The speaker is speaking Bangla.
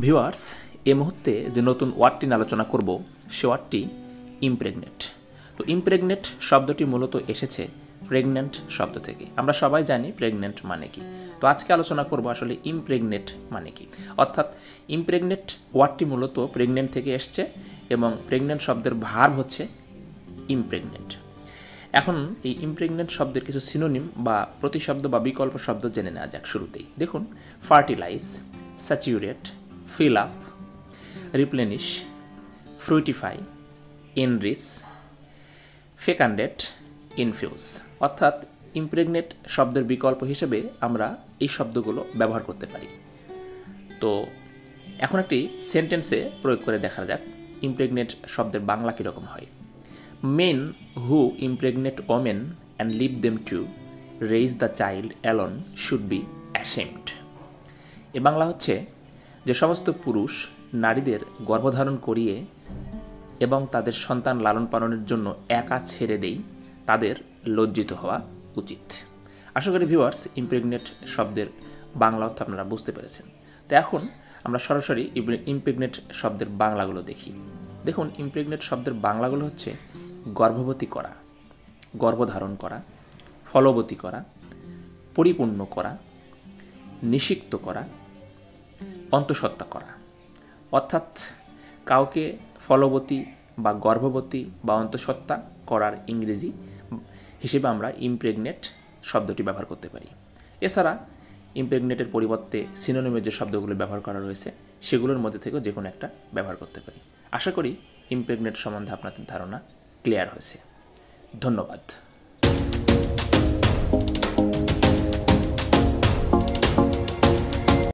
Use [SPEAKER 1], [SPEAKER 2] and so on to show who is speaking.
[SPEAKER 1] ভিউয়ার্স, এই মুহূর্তে যে নতুন ওয়ার্ডটি নিয়ে আলোচনা করব সে ওয়ার্ডটি ইমপ্রেগনেট। তো ইমপ্রেগনেট শব্দটি মূলত এসেছে প্রেগন্যান্ট শব্দ থেকে। আমরা সবাই জানি প্রেগন্যান্ট মানে কি। তো আজকে আলোচনা করব আসলে ইমপ্রেগনেট মানে কি। অর্থাৎ ইমপ্রেগনেট ওয়ার্ডটি মূলত প্রেগন্যান্ট থেকে এসছে এবং প্রেগন্যান্ট শব্দের ভার্ব হচ্ছে ইমপ্রেগনেন্ট। এখন এই ইমপ্রেগনেন্ট শব্দের কিছু সিনোনিম বা প্রতিশব্দ বা বিকল্প শব্দ জেনে নেওয়া যাক। শুরুতেই দেখুন, fertilise, saturate, fill up, replenish, fruitify, enrich, fecundate, infuse। অর্থাৎ ইমপ্রেগনেট শব্দের বিকল্প হিসেবে আমরা এই শব্দগুলো ব্যবহার করতে পারি। তো এখন একটি সেন্টেন্সে প্রয়োগ করে দেখা যাক ইমপ্রেগনেট শব্দের বাংলা কীরকম হয়। Men who impregnate women and leave them to raise the child alone should be ashamed. এ বাংলা হচ্ছে, যে সমস্ত পুরুষ নারীদের গর্ভধারণ করিয়ে এবং তাদের সন্তান লালন পালনের জন্য একা ছেড়ে দেই, তাদের লজ্জিত হওয়া উচিত। আশা করি ভিউয়ার্স ইমপ্রেগনেট শব্দের বাংলা অর্থ আপনারা বুঝতে পেরেছেন। তো এখন আমরা সরাসরি ইমপ্রেগনেট শব্দের বাংলাগুলো দেখি। দেখুন, ইমপ্রেগনেট শব্দের বাংলাগুলো হচ্ছে গর্ভবতী করা, গর্ভধারণ করা, ফলবতী করা, পরিপূর্ণ করা, নিষিক্ত করা, অন্তঃসত্ত্বা করা। অর্থাৎ কাউকে ফলবতী বা গর্ভবতী বা অন্তঃসত্ত্বা করার ইংরেজি হিসেবে আমরা ইমপ্রেগনেট শব্দটি ব্যবহার করতে পারি। এছাড়া ইমপ্রেগনেটের পরিবর্তে সিনোনিমের যে শব্দগুলো ব্যবহার করা রয়েছে সেগুলোর মধ্যে থেকেও যে কোনো একটা ব্যবহার করতে পারি। আশা করি ইমপ্রেগনেট সম্বন্ধে আপনাদের ধারণা ক্লিয়ার হয়েছে। ধন্যবাদ।